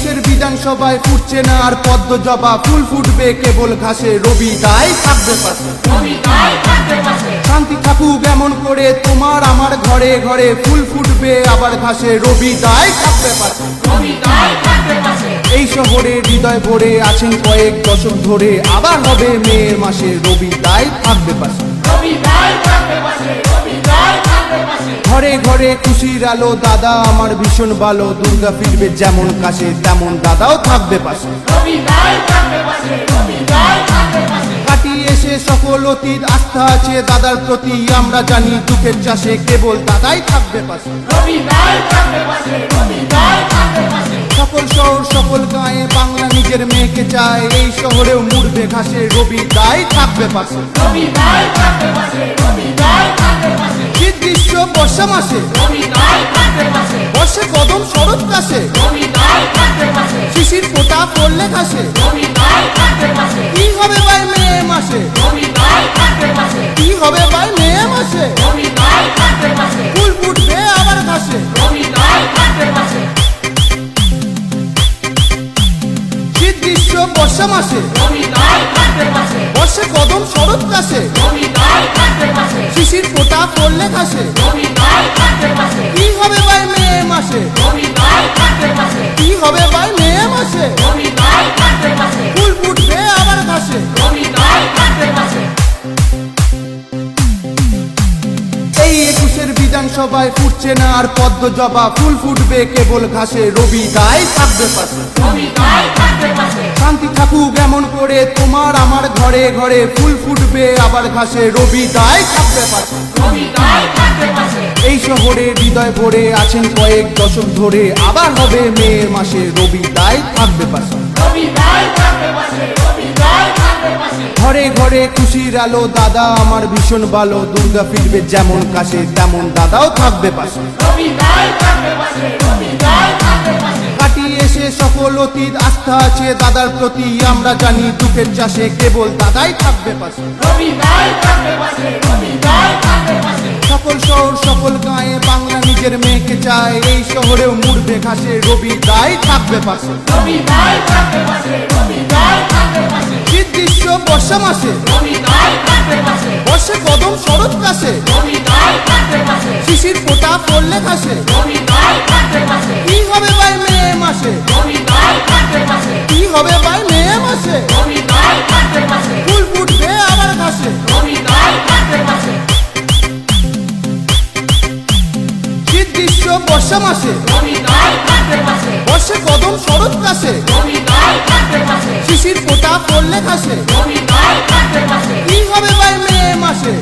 একুশের বিধানসভায় ফুটছে না আর পদ্ম জবা, ফুল ফুটবে কেবল ঘাসে, রবি তাই থাকবে পাশে। শান্তি থাকুক এমন করে তোমার আমার ঘরে ঘরে, ফুল ফুটবে আবার ঘাসে, রবি তাই থাকবে পাশে। এই শহরে হৃদয় ভরে আছেন কয়েক দশক ধরে, আবার হবে মেয়ের মাসে, রবি তাই থাকবে পাশে। ঘরে ঘরে খুশির আলো, দাদা আমার ভীষণ ভালো, দুর্গা ফিরবে যেমন কাছে তেমন দাদাও থাকবে পাশে। কাটিয়ে এসে সকল অতীত, আস্থা আছে দাদার প্রতি, আমরা জানি দুঃখের চাষে কেবল দাদাই থাকবে পাশে। সকল শহর সকল গায়ে বাংলা নিজের মেয়েকে চায়, এই শহরেও মুড়বে ঘাসে, রবি তাই থাকবে পাশে। শীত গ্রীষ্ম বর্ষা মাসে, বর্ষে কদম শরৎ কাশে, শিশির ফোঁটা পড়লে ঘাসে, কি হবে ভাই মেয়ে মাসে, কি হবে ভাই মেয়ে মাসে, ফুল ফুটবে আবার ঘাসে। শীত গ্রীষ্ম বর্ষা মাসে, বর্ষে কদম শরৎ কাশে, শিশির ফোঁটা পড়লে ঘাসে, কি হবে ভাই মেয়ে মাসে, কি হবে ভাই মেয়ে মাসে, ফুল ফুটবে আবার ঘাসে। এই একুশের বিধানসভায় ফুটছে না আর পদ্ম জবা, ফুল ফুটবে কেবল ঘাসে, রবি তাই থাকবে পাশে। শান্তি থাকুক এমন করে তোমার আমার ঘরে ঘরে, ফুল ফুটবে আবার ঘাসে, রবি তাই থাকবে পাশে। এই শহরে হৃদয় ভরে আছেন কয়েক দশক ধরে, আবার হবে মেয়ের মাসে, রবি তাই থাকবে পাশে। ঘরে ঘরে খুশির আলো, দাদা আমার ভীষণ ভালো, দুর্গা ফিরবে যেমন কাছে তেমন দাদাও থাকবে পাশে। কাটিয়ে এসে সকল অতীত, আস্থা আছে দাদার প্রতি, আমরা জানি দুঃখের চাষে কেবল দাদাই থাকবে পাশে। সকল শহর সকল গায়ে বাংলা নিজের মেয়েকে চায়, এই শহরেও মুড়বে ঘাসে, রবি তাই থাকবে পাশে। শীত গ্রীষ্ম বর্ষা মাসে, বর্ষে কদম শরৎ কাশে, শিশির ফোঁটা পড়লে ঘাসে, কি হবে ভাই মেয়ে মাসে, কি হবে ভাই মেয়ে মাসে, ফুল ফুটবে আবার ঘাসে। শীত গ্রীষ্ম বর্ষা মাসে, বর্ষে কদম শরৎ কাশে, শিশির ফোঁটা পড়লে ঘাসে, কি হবে ভাই মেয়ে মাসে,